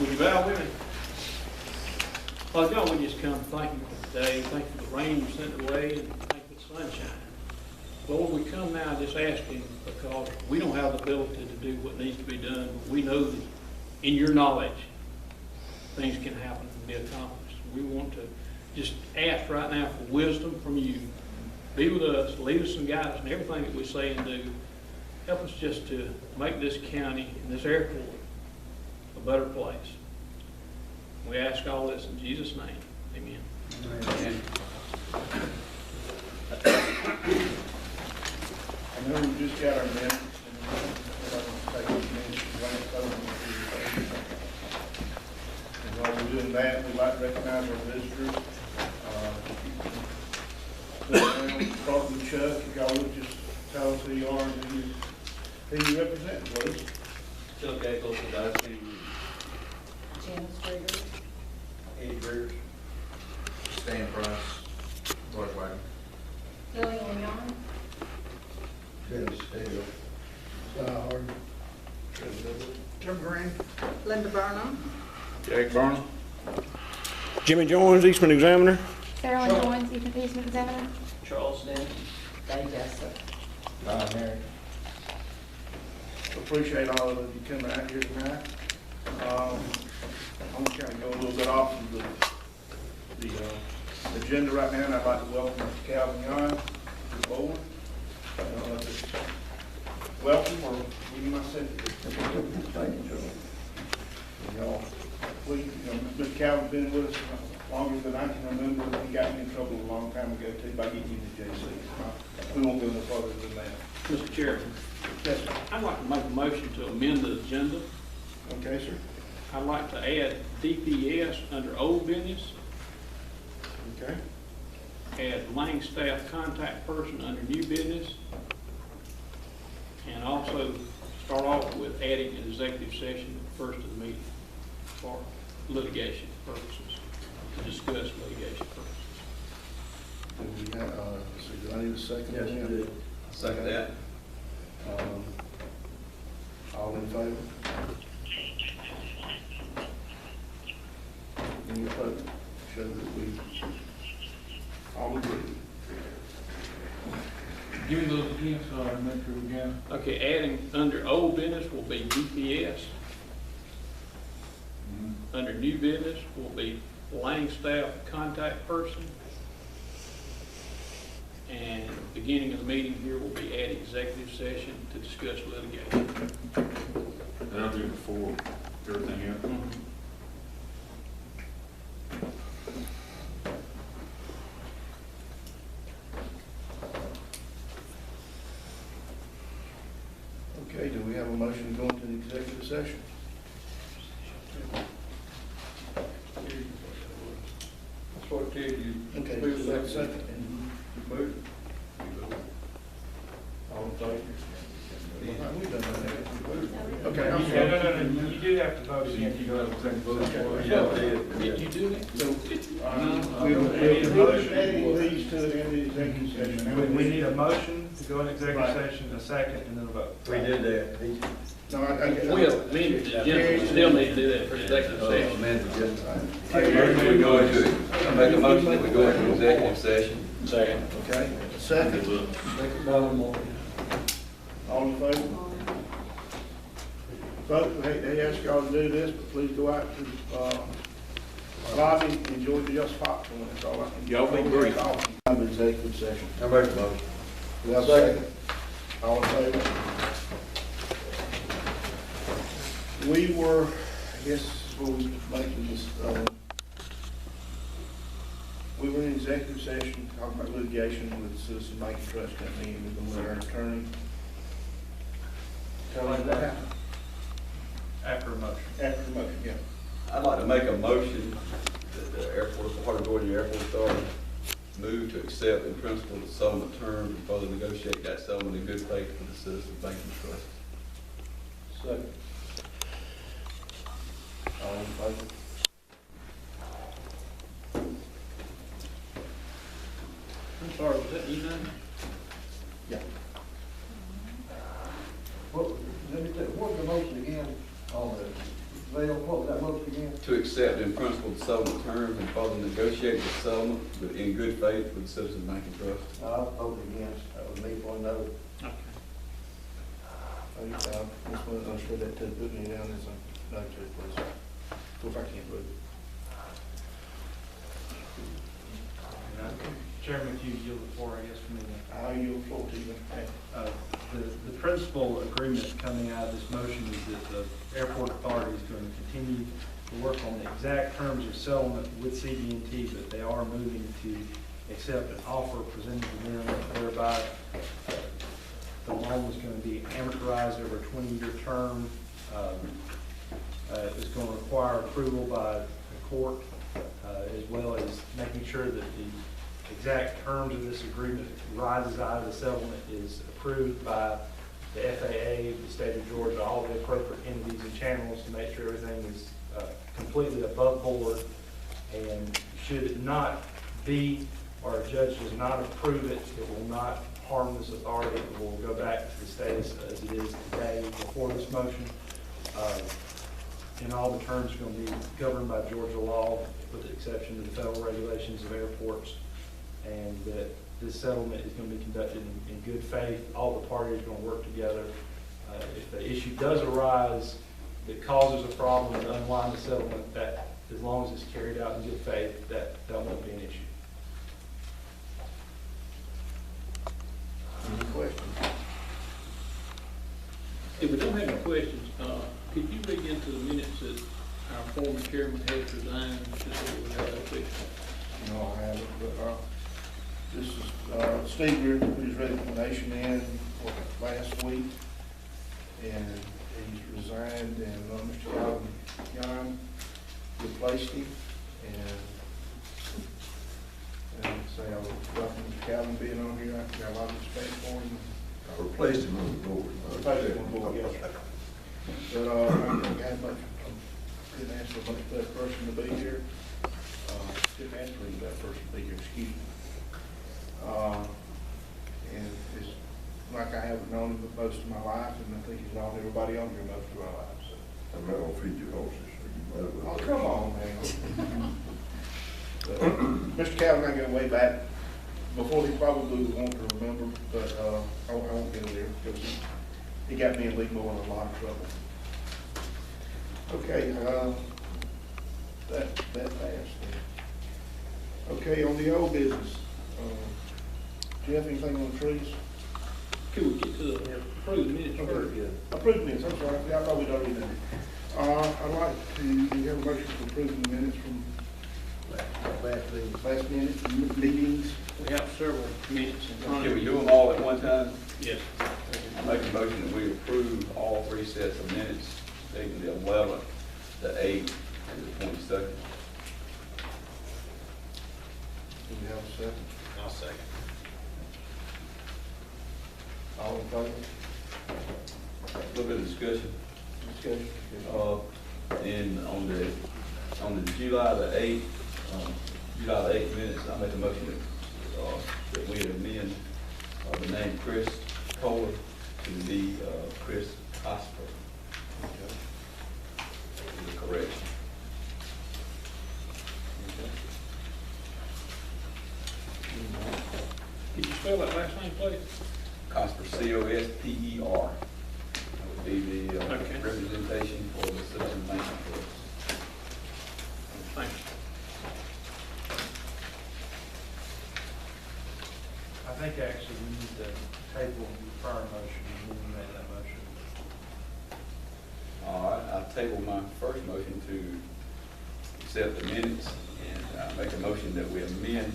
Would you bow with me? Father God, we just come thank you for today. Thank you for the rain you sent away, and thank you for the sunshine. Lord, we come now just asking because we don't have the ability to do what needs to be done, but we know that in your knowledge, things can happen and be accomplished. We want to just ask right now for wisdom from you. Be with us, lead us and guide us in everything that we say and do. Help us just to make this county and this airport a better place. We ask all this in Jesus' name. Amen. Amen. I know we just got our minutes, and take these minutes and run it over to you. And while we're doing that, we'd like to recognize our visitors. Start with Chuck, if y'all would just tell us who you are and who you represent, please. Chuck Eccles, the IC. Janice Griggs. Eddie Greer. Stan Price. George Wagner. Lillian Young. Dennis Steele. Sky Harden. Tim Green. Linda Burnham. Jake Burnham. Jimmy Jones, Eastman Examiner. Carolyn Jones, Eastman Examiner. Charles Denton. Dave Jessup. Don Mary. Appreciate all of you coming out here tonight. I'm going to kind of go a little bit off of the agenda right now, and I'd like to welcome Mr. Calvin Young to the board. Welcome, or will you mind saying? Thank you, y'all. Mr. Calvin's been with us longer than I can remember. He got me in trouble a long time ago too by getting into JC. We won't go no further than that. Mr. Chairman, Yes, sir. I'd like to make a motion to amend the agenda. Okay, sir. I'd like to add DPS under old business, Okay. add Lang staff contact person under new business, and also start off with adding an executive session at the first of the meeting for litigation purposes, to discuss litigation purposes. Do we have, so do I need a second? Yes, you do. Second that. All in favor? Any opposed? Show that we all agree. Give me those again, so I make sure we got. Okay, adding under old business will be DPS. Under new business will be Lang staff contact person. And beginning of the meeting here will be add executive session to discuss litigation. And I'll do it before everything else. Okay, do we have a motion to go into the executive session? That's what Ted, you. Okay, second. Move. All in favor? We've done that. Okay, I'm No, sorry. you do have to vote again. You got to take vote. Did you do that? So, we're adding these to the end of the executive session. We need a motion to go in executive Right. session, a second, and then a vote. We did that. No, I get We have amended the agenda, we still need to do that for executive session. We go into, I make a motion that we go into executive session. Second. Okay, second. All in favor? Folks, they ask y'all to do this, but please go out to lobby, enjoy your popcorn, that's all I can. Y'all be great. Have an executive session. I make a motion. We have a second. All in favor? We were, I guess, what we were making this, we were in executive session, talking about litigation with Citizen Bank and Trust Company, and we're going to let our attorney tell us what happened. After a motion. After the motion, yeah. I'd like to make a motion that the airport, the Heart of Georgia Airport Authority move to accept in principle the settlement terms and further negotiate that settlement in good faith with the Citizen Bank and Trust. Second. All in favor? I'm sorry, was that you done? Yeah. What, let me tell you, what was the motion again on the Leo, what was that motion again? To accept in principle the settlement terms and further negotiate the settlement in good faith with the Citizens Banking Trust. I voted against, that was me for no. Okay. Ms. Williams, I'm sure that put me down as a no to it, please. If I can't vote. Chairman, if you yield the floor, I guess, for me. I'll yield the floor to you, Mr. Taylor. The principal agreement coming out of this motion is that the airport authority is going to continue to work on the exact terms of settlement with CB&T, but they are moving to accept an offer presented to them whereby the loan is going to be amortized over a 20-year term. It's going to require approval by the court, as well as making sure that the exact terms of this agreement rises out of the settlement is approved by the FAA, the state of Georgia, all the appropriate entities and channels to make sure everything is completely above board. And should it not be, or a judge does not approve it, it will not harm this authority. It will go back to the status as it is today before this motion. And all the terms are going to be governed by Georgia law, with the exception of the federal regulations of airports. And that this settlement is going to be conducted in good faith. All the parties are going to work together. If the issue does arise that causes a problem and unwind the settlement, that as long as it's carried out in good faith, that won't be an issue. Any questions? If we don't have any questions, could you read into the minutes that our former chairman has resigned, just so we have that picture? No, I haven't, but, this is, Steve Greer put his resignation in last week, and he's resigned, and, Mr. Calvin Young replaced him, and say, I would welcome Mr. Calvin being on here, I got a lot of respect for him. I replaced him on the board. Replaced him on the board, yes, sir. But, I couldn't ask for a much better person to be here. Couldn't ask for a better person to be here, excuse me. And it's like I haven't known him most of my life, and I think he's known everybody on here most of our lives, so. I'm not gonna feed you horses, so you might as well. Oh, come on, man. But, Mr. Calvin, I go way back, before he probably would want to remember, but, I won't get there, because he got me and Lee Moore in a lot of trouble. Okay, that passed. Okay, on the old business, do you have anything on the trees? Could we get to the approved minutes first? Approved minutes, I'm sorry, I thought we'd already done it. I'd like to, do you have a motion to approve the minutes from last minute meetings? We have several minutes in front Can of we you. do them all at one time? Yes. I make a motion that we approve all three sets of minutes, dating the 11th, the 8th, and the 22nd. Do we have a second? I'll second. All in favor? A little bit of discussion. Discussion? And on the July the 8th, minutes, I make a motion that we amend the name Chris Kohler to be Chris Osper. Is a correction. Could you spell that last name, please? Cosper, C-O-S-P-E-R. That would be the Okay. representation for the Citizen Banking Trust. Thanks. I think actually we need to table the prior motion and then make that motion. All right, I table my first motion to accept the minutes, and I make a motion that we amend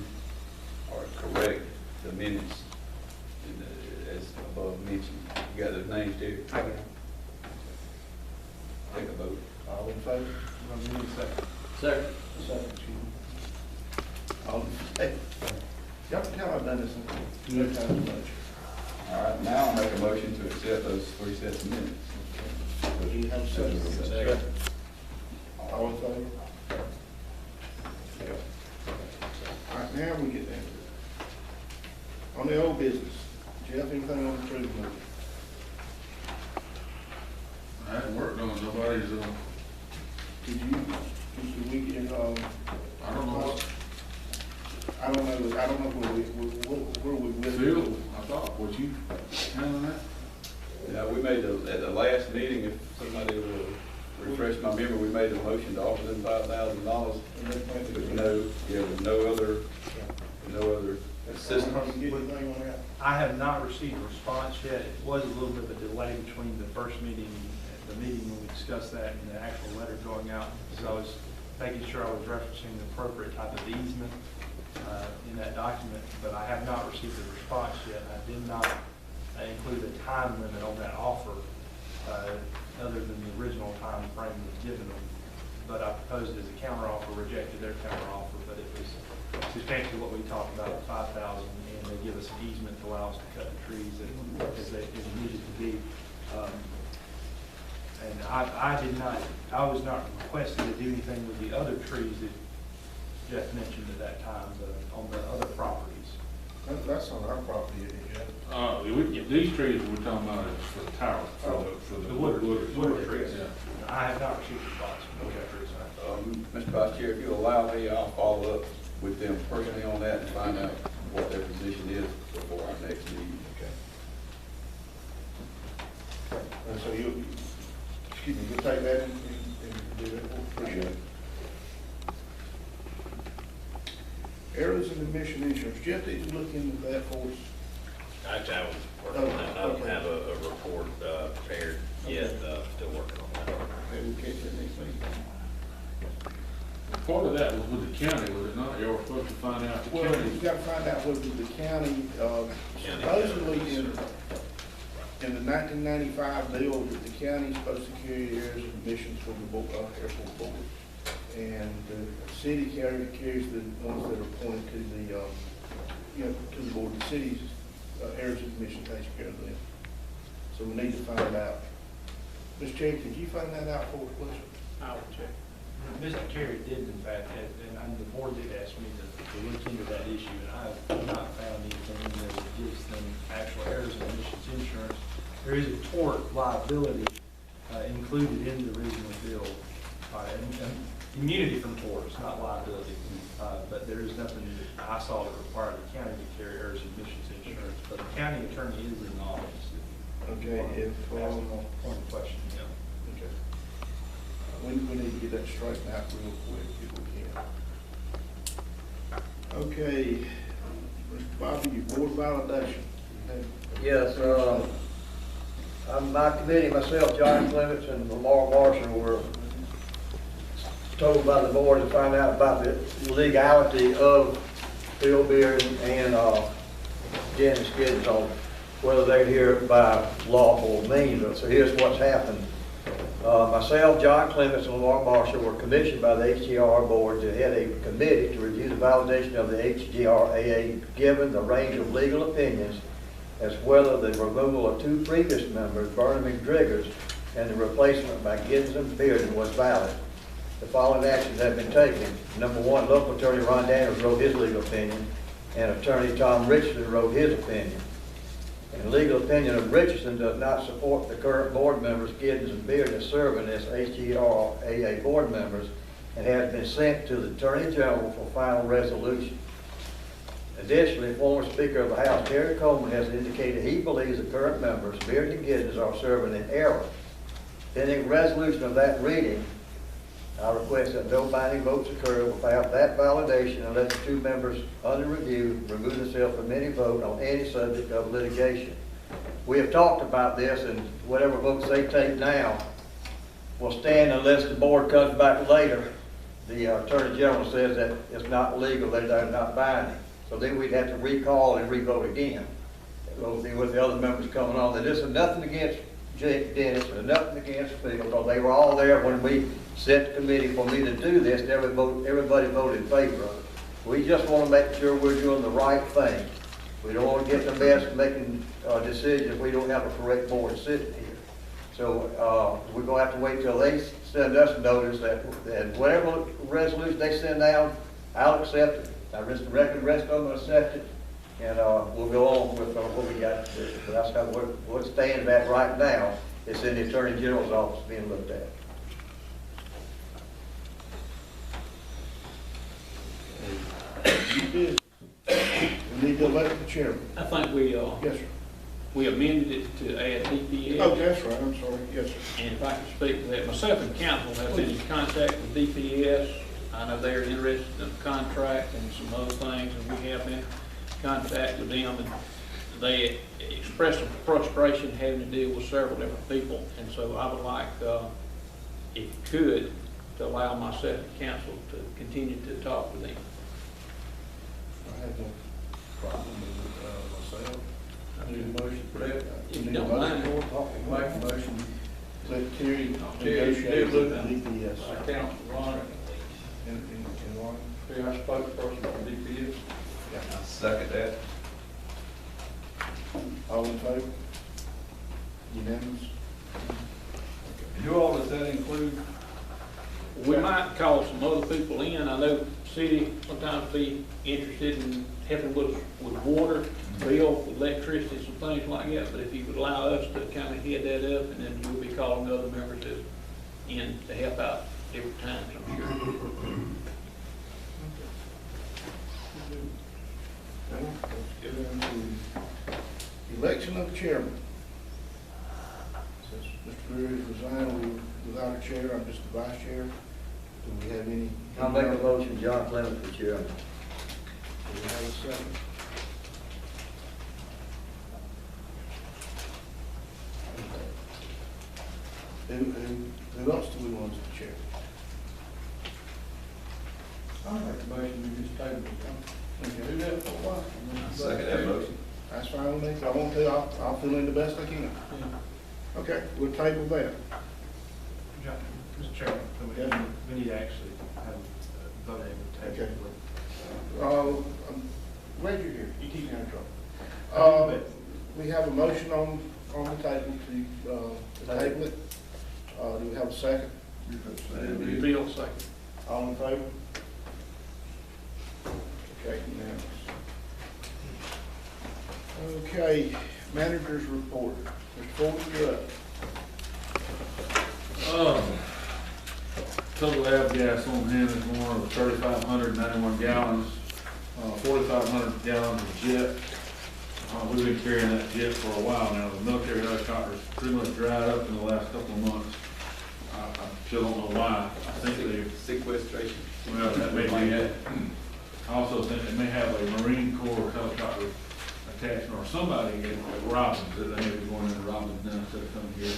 or correct the minutes as above mentioned. You got those names, Terry? I got it. Take a vote. All in favor? Well, we need a second. Second. Second, excuse me. All in favor? Y'all can tell I've done this no times much. All right, now I make a motion to accept those three sets of minutes. Do you have a second? Second. All in favor? All right, now we get down to it. On the old business, do you have anything on the tree movie? I haven't worked on it, nobody's, Did we get, I don't know. I don't know where we with. Phil, I thought, was you handling that? Yeah, we made at the last meeting, if somebody will refresh my memory, we made a motion to offer them $5,000. With no other assistance. Get anything on that? I have not received a response yet. It was a little bit of a delay between the first meeting, the meeting when we discussed that, and the actual letter going out. So I was making sure I was referencing the appropriate type of easement in that document, but I have not received a response yet. I did not include a time limit on that offer, other than the original time frame was given them. But I proposed it as a counteroffer, rejected their counteroffer, but it was substantially what we talked about, 5,000, and they give us an easement to allow us to cut the trees as needed to be. And I was not requested to do anything with the other trees that Jeff mentioned at that time, on the other properties. That's on our property, yeah. These trees we're talking about is for the tower, for the wood trees. Yeah. I have not received a response from those trees. Mr. Vice Chair, if you'll allow me, I'll follow up with them personally on that and find out what their position is before our next meeting. Okay. And so you'll take that and do it, appreciate it. Errors in admission insurance, Jeff, did you look into that for us? Actually, I was working on that. I don't have a report prepared yet, still working on that. Maybe we'll catch that next meeting. Part of that was with the county, was it not? You were supposed to find out the Well, county. you gotta find out whether the county, supposedly in the 1995 bill, that the county's supposed to carry errors and admissions for the airport board. And the city carries the ones that are appointed to the, to the board. The city's errors and admission takes care of them. So we need to find out. Mr. Chair, could you find that out for us, please? I will check. Mr. Terry did in fact, and the board did ask me to look into that issue, and I have not found anything in there that gives them actual errors and omissions insurance. There is a tort liability included in the original bill, and immunity from torts, not liability, but there is nothing that I saw that required the county to carry errors and omissions insurance, but the county attorney is in office. Okay, if, Ask them on point of question, yeah. okay. We need to get that straightened out real quick if we can. Okay, Mr. Bobby, your board validation. Yes, my committee, myself, John Clements, and Lamar Marshall were told by the board to find out about the legality of Phil Beard and Janice Giddens on whether they're here by lawful means. So here's what's happened. Myself, John Clements, and Lamar Marshall were commissioned by the HGR board to head a committee to review the validation of the HGRAA, given the range of legal opinions as whether the removal of two previous members, Burnham and Driggers, and the replacement by Giddens and Bearden was valid. The following actions have been taken. Number one, local attorney Ron Daniels wrote his legal opinion, and attorney Tom Richardson wrote his opinion. And the legal opinion of Richardson does not support the current board members, Giddens and Bearden, serving as HGRAA board members, and has been sent to the Attorney General for final resolution. Additionally, former Speaker of the House, Terry Coleman, has indicated he believes the current members, Bearden and Giddens, are serving in error. Pending resolution of that reading, I request that no binding votes occur without that validation unless the two members under review remove themselves from any vote on any subject of litigation. We have talked about this, and whatever votes they take now will stand unless the board comes back later. The Attorney General says that it's not legal, that they're not binding. So then we'd have to recall and re-vote again. With the other members coming on, that this is nothing against Jake Dennis, and nothing against Phil, because they were all there when we set the committee for me to do this, and everybody voted in favor of it. We just want to make sure we're doing the right thing. We don't want to get in the mess of making decisions if we don't have a correct board sitting here. So we're going to have to wait till they send us notice that whatever resolution they send out, I'll accept it. I rest the rest of them accept it, and we'll go on with what we got to do. So that's kind of what it stands at right now. It's in the Attorney General's office being looked at. the chairman. I think we, Yes, sir. we amended it to add DPS. Oh, that's right, I'm sorry, yes, sir. And if I can speak to that, myself and council have been in contact with DPS. I know they're interested in the contract and some other things, and we have been in contact with them. And they expressed some frustration having to deal with several different people. And so I would like, if you could, to allow myself and council to continue to talk with them. I have no problem with myself. I need a motion for that. If you don't mind. Make a motion, let Terry Terry, negotiate do it. with DPS. Council Ron, And Ron? be our spokesperson for DPS. I second that. All in favor? Unanimous? You all, does that include? We might call some other people in. I know the city sometimes be interested in helping with water, bill, with electricity, some things like that. But if you would allow us to kind of head that up, and then we'll be calling other members in to help out every time, I'm sure. Let's get into election of the chairman. Since Mr. Greer has resigned, we're without a chair, I'm just the vice chair. Do we have any? I'll make a motion, John Clemens for chairman. Do we have a second? Who else do we want as the chair? I'll make a motion, we just table it. We can do that for a while. Second that motion. That's fine with me. If I want to, I'll fill in the best I can. Okay, we'll table that. Mr. Chairman, Yes. we need to actually have a vote on the table. Okay. I'm glad you're here. You keep me out of trouble. We have a motion on the table to table it. Do we have a second? Bill, second. All in favor? Okay, unanimous. Okay, manager's report. Mr. Ford, you're up. Total lab gas on hand this morning was 3,591 gallons, 4,500 gallons of jet. We've been carrying that jet for a while now. The military helicopters pretty much dried up in the last couple of months. I still don't know why. I think they, Sequestration. well, that may be it. I also think they may have a Marine Corps helicopter attachment or somebody at Robbins, that they may be going into Robbins now instead of coming here.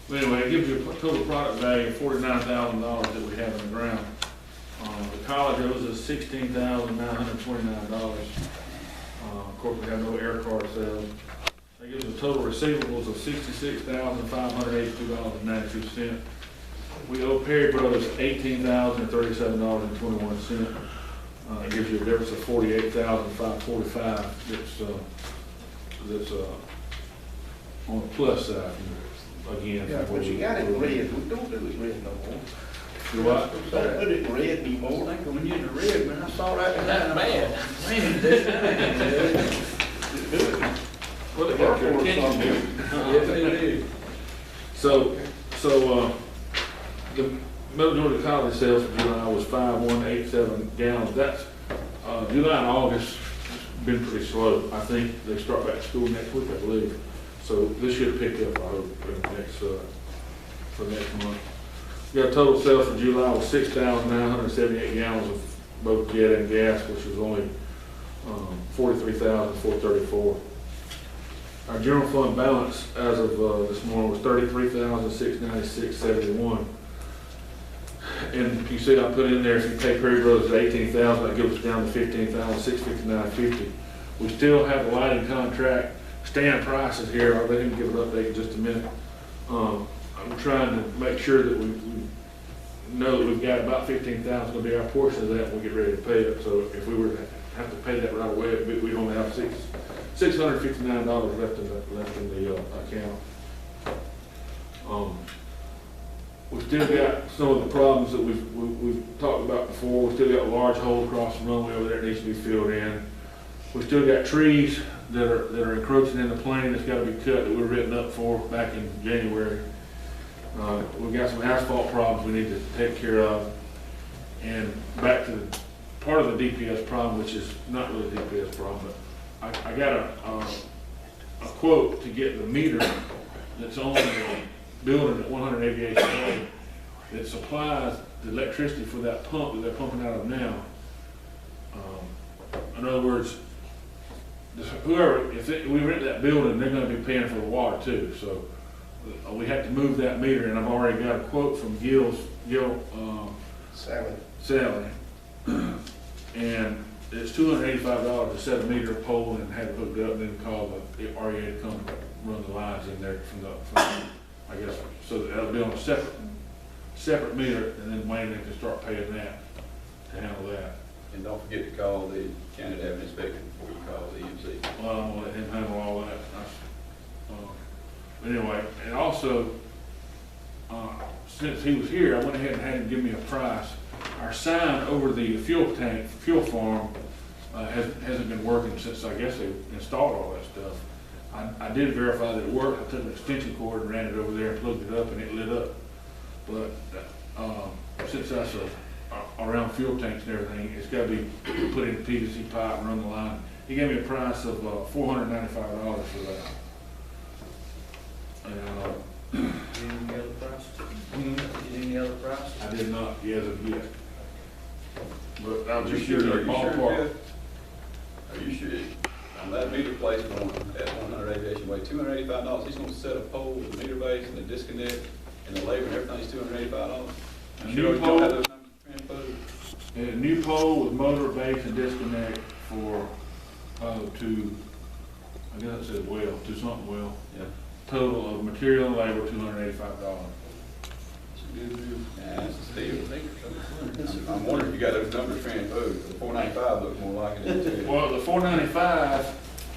But anyway, it gives you a total product value of $49,000 that we have in the ground. The college owes us $16,929. Of course, we have no air card sales. That gives us a total receivables of $66,582.92. We owe Perry Brothers $18,037.21. It gives you a difference of $48,545. That's on the plus side. Again. Yeah, but you got it in red. We don't do it red no more. You what? Don't put it in red anymore. I think when you're in the red, man, I saw that. That's bad. Well, they got your attention here. Yes, they do. So, the majority college sales for July was 5,187 gallons. That's, July and August has been pretty slow. I think they start back to school next week, I believe. So this should pick up, I hope, for next month. We got total sales for July was 6,978 gallons of both jet and gas, which was only 43,434. Our general fund balance as of this morning was 33,696.71. And you see, I put in there, if you pay Perry Brothers $18,000, that gives us down to $15,659.50. We still have the lighting contract stand prices here. I'll let him give an update in just a minute. I'm trying to make sure that we know that we've got about $15,000 going to be our portion of that when we get ready to pay it. So if we were to have to pay that right away, we'd only have $659 left in the account. We've still got some of the problems that we've talked about before. We've still got a large hole across the runway over there that needs to be filled in. We've still got trees that are encroaching in the plane that's got to be cut that we were written up for back in January. We've got some asphalt problems we need to take care of. And back to part of the DPS problem, which is not really a DPS problem, but I got a quote to get the meter that's on the building at 100 Aviation Way that supplies the electricity for that pump that they're pumping out of now. In other words, whoever, we rent that building, they're gonna be paying for the water too, so we have to move that meter, and I've already got a quote from Gil, Sally. And it's $285 to set a meter pole and have it hooked up, and then call the REA to come run the lines in there from I guess, so that'll be on a separate meter, and then Wayne can start paying that to handle that. And don't forget to call the county to have an inspection before you call the EMC. Well, I'm gonna let him handle all that. Anyway, and also, since he was here, I went ahead and had him give me a price. Our sign over the fuel farm, hasn't been working since, I guess, they installed all that stuff. I did verify that it worked. I took an extension cord and ran it over there and plugged it up, and it lit up. But, since that's around fuel tanks and everything, it's gotta be put in PVC pipe and run the line. He gave me a price of $495 for that. Any other price? Any other price? I did not, as of yet. But I'll Are you just sure, give you are a you sure, ballpark. Jeff? Are you sure? On that meter placement at 100 Aviation Way, $285, he's gonna set a pole with the meter base and the disconnect and the labor and everything's $285? A You new sure you pole, don't have those numbers transposed? a new pole with motor base and disconnect for, to, I guess it says well, to something well. Yeah. Total of material and labor, $285. It's a good deal. Yeah, it's a steal. I'm wondering if you got those numbers transposed. The 495 looks more like it than two. Well, the 495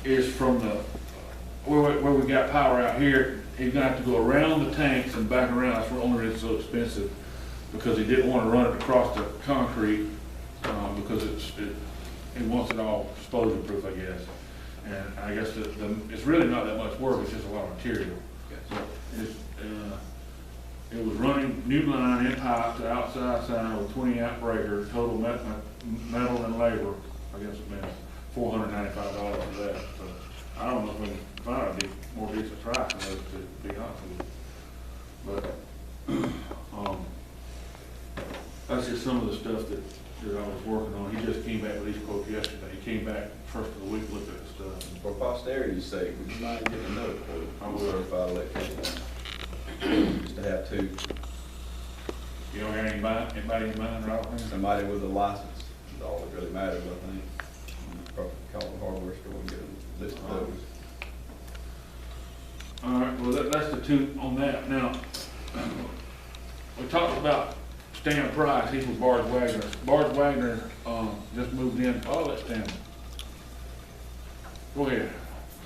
is from the, where we got power out here. He's gonna have to go around the tanks and back around. That's where only it's so expensive, because he didn't want to run it across the concrete, because he wants it all explosion proof, I guess. And I guess it's really not that much work, it's just a lot of material. So it was running new line in pipe to outside side with 20 amp breaker, total metal and labor, I guess it meant $495 for that. So I don't know if we can find a more decent price than those, to be honest with you. But, that's just some of the stuff that I was working on. He just came back with these quotes yesterday. He came back first of the week, looked at the stuff. For posterity's sake, would you mind getting another quote? I'm a certified electrician. Just to have two. You don't got anybody in mind right now? Somebody with a license is all that really matters, I think. Probably call the hardware store and get a list of those. All right, well, that's the two on that. Now, we talked about Stan Price. He's with Bart Wagner. Bart Wagner, just moved in. Oh, let's Stan. Go ahead.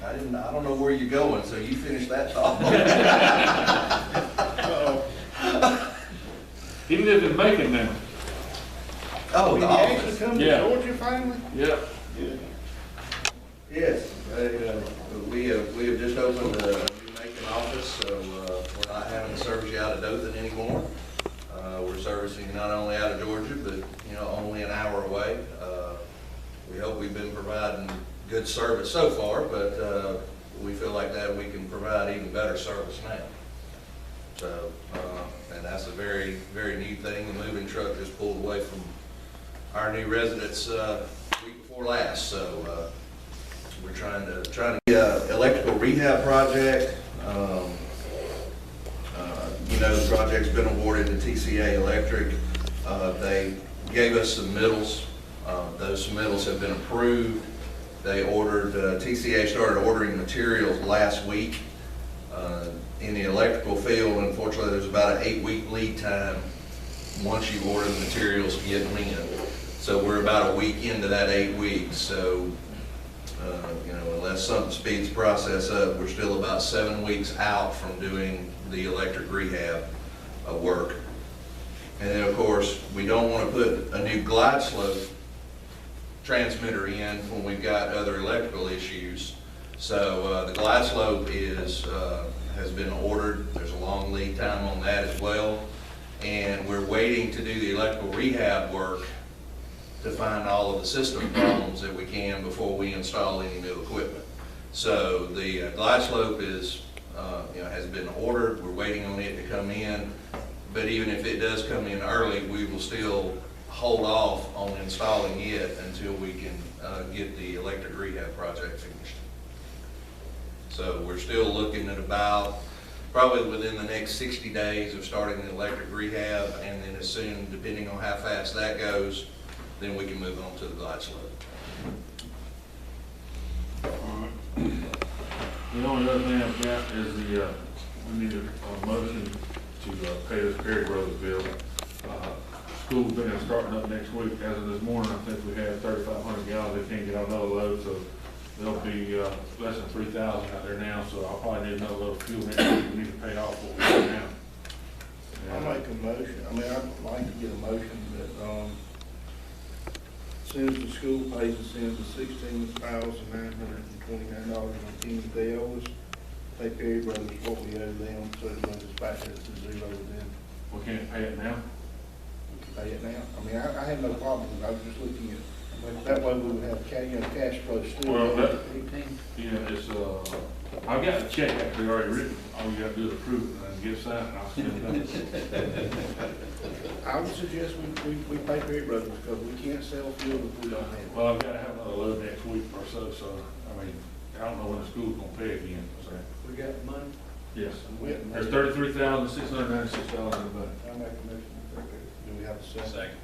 I don't know where you're going, so you finish that thought. He lives in Macon now. Oh, Did the you actually office. come to Yeah. Georgia finally? Yep. Good. Yes, we have just opened a new Macon office, so we're not having to service you out of Dothan anymore. We're servicing not only out of Georgia, but, only an hour away. We hope we've been providing good service so far, but we feel like that we can provide even better service now. So, and that's a very, very neat thing. The moving truck just pulled away from our new residents week before last, so we're trying to electrical rehab project. The project's been awarded to TCA Electric. They gave us some middles. Those submittals have been approved. They ordered, TCA started ordering materials last week. In the electrical field, unfortunately, there's about an 8-week lead time once you order the materials to get them in. So we're about a week into that 8 weeks. So, unless something speeds the process up, we're still about 7 weeks out from doing the electric rehab work. And then, of course, we don't want to put a new glide slope transmitter in when we've got other electrical issues. So the glide slope has been ordered. There's a long lead time on that as well. And we're waiting to do the electrical rehab work to find all of the system problems that we can before we install any new equipment. So the glide slope is, has been ordered, we're waiting on it to come in, but even if it does come in early, we will still hold off on installing it until we can get the electric rehab project finished. So we're still looking at about, probably within the next 60 days of starting the electric rehab, and then as soon, depending on how fast that goes, then we can move on to the glide slope. The only other thing I've got is we need a motion to pay this Perry Brothers bill. School's been starting up next week. As of this morning, I think we have 3,500 gallons. They can't get on another load, so there'll be less than 3,000 out there now, so I'll probably need another load of fuel next week. We need to pay off what we have now. I'll make a motion, I'd like to get a motion that, soon as the school pays us in the $16,929.10 they owe us, pay Perry Brothers what we owe them, so it runs us back to zero then. We can't pay it now? We can pay it now. I have no problem, I was just looking at, that way we would have cash flow still. Well, yeah, it's, I've got the check actually already written. All you gotta do is approve it and get it signed, and I'll send it up. I would suggest we pay Perry Brothers, because we can't sell fuel if we don't have it. Well, I've gotta have another load next week or so, I don't know when the school's gonna pay again, so. We got the money? Yes. We- There's $33,696 in the bank. I'll make a motion. Do we have a second? Second.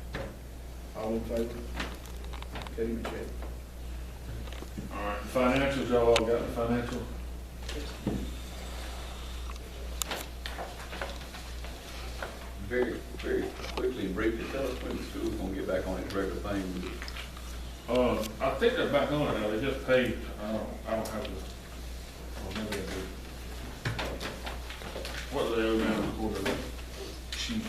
All in favor? Cut him a check. All right, financials, y'all all got the financial? Very, very quickly and briefly, tell us when the school's gonna get back on its regular thing. I think they're back on it now. They just paid, I don't have the, well, maybe I do. What do they owe now in the quarter sheet?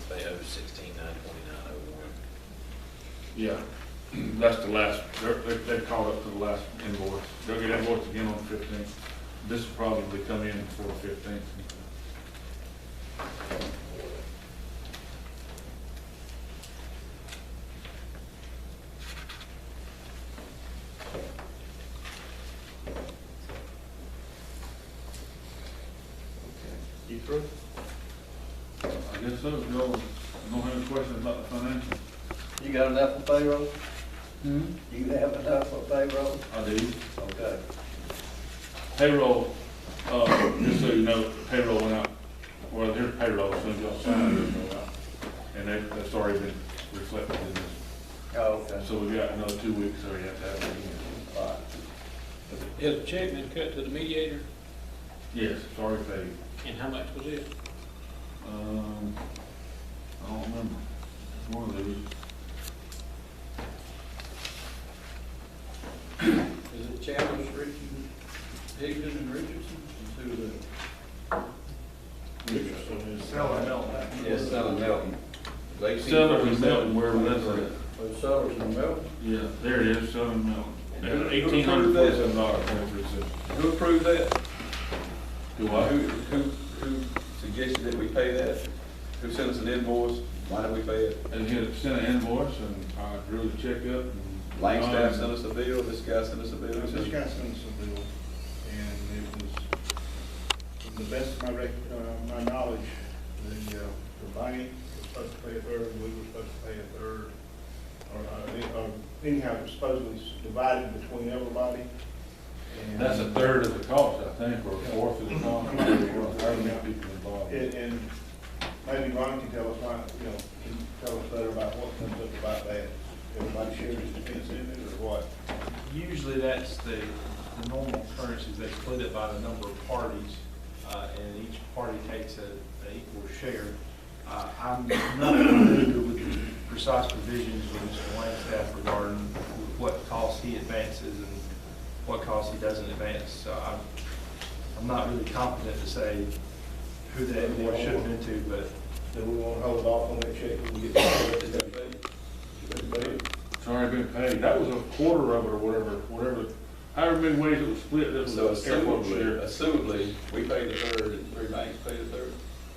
They owe 16,929.01. Yeah, that's the last, they called up to the last invoice. They'll get invoiced again on the 15th. This will probably come in before the 15th. You through? I guess so. If y'all don't have any questions about the financial? You got enough for payroll? You have enough for payroll? I do. Okay. Payroll, just so you know, payroll went out, well, here's payroll, as soon as y'all sign it, it'll go out. And that's already been reflected in this. Oh, okay. So we got another 2 weeks, so we have to have it again. All right. Has the check been cut to the mediator, Yes, it's already paid. and how much was it? I don't remember. It's one of those. Is it Chalmers, Higdon, and Richardson? Who is it? Richardson is. Selling Melton. Yes, Southern Melton. Southern and Melton, wherever that's at. For Sellers and Melton? Yeah, there it is, Southern Melton. Who $1,847.23. Who approved that? Do I? Who suggested that we pay that? Who sent us an invoice? Why did we pay it? And he had sent an invoice, and I drew the check up. Langstaff sent us a bill, this guy sent us a bill. This guy sent us a bill, and it was, to the best of my knowledge, the bank was supposed to pay a third, and we were supposed to pay a third. Or anyhow, it was supposedly divided between everybody. And That's a third of the cost, I think, or a fourth of the cost. However many people involved. And maybe Ron can tell us why, can tell us better about what comes up about that. Everybody shares his defense in it, or what? Usually that's the normal occurrence is they split it by the number of parties, and each party takes an equal share. I'm not familiar with the precise provisions of Mr. Langstaff regarding what costs he advances and what costs he doesn't advance. So I'm not really confident to say who that invoice should have been to, but Do we want to hold off on that check when we get paid? It's already been paid. That was a quarter of it, or whatever, however many ways it was split, that was So a airport share. assumably, we paid the third, and three banks paid the third.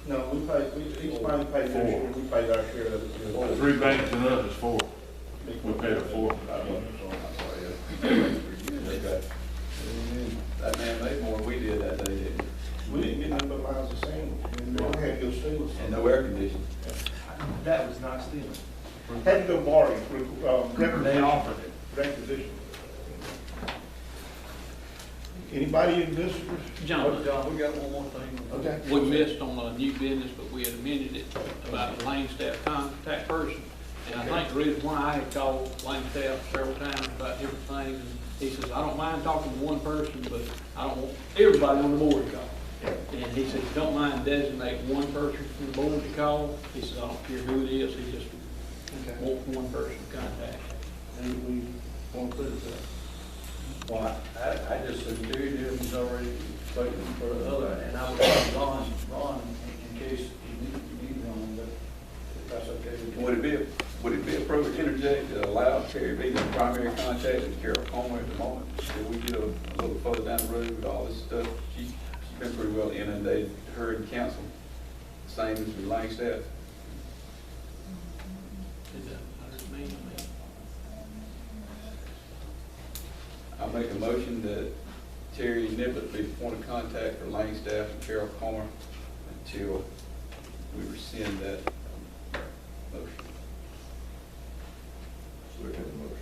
No, we pay, each body pays their share, we pay our share of it. Three banks and us is four. We paid a four. Okay. That man made more than we did that day, didn't We didn't get nothing but miles of sand, and we had to go steal he? it. And no air conditioning. That was not stealing. Had to go borrow, requisition. They offered it. Requisition. Anybody in visitors? John, We got one more thing. Okay. we missed on a new business, but we had amended it about the lane staff contact person. And I think the reason why I had called lane staff several times about different things, and he says, I don't mind talking to one person, but I don't want everybody on the board to call. And he says, don't mind designate one person from the board to call. He says, I don't care who it is, he just wants one person to contact. And we want to put it there. Well, I just said, he's already spoken for the other, and I would have Ron in case you need Ron, but if that's okay with you. Would it be appropriate to interject to allow Terry to be the primary contact with Carol Comer at the moment? If we get a little further down the road with all this stuff, she's been pretty well inundated, her and council, same as with Lang staff. Is that what I mean? I make a motion that Terry Niblett be the point of contact for Lang staff and Carol Comer until we rescind that motion. Second motion.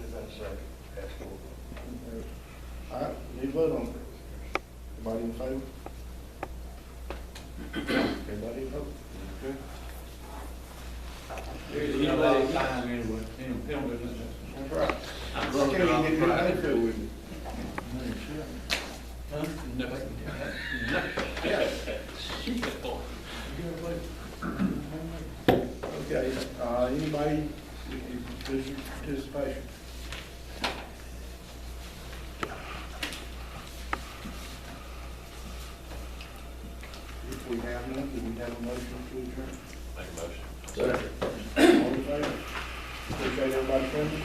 Is that a second? Ask for All right, need to vote on it. Everybody in favor? Everybody in favor? Okay. There's a lot of time anyway. That's right. I can't even get anything to with it. No. Yeah. Shit, boy. Okay, anybody, visitor participation? If we have none, do we have a motion to adjourn? Make a motion. All in favor? Appreciate everybody coming.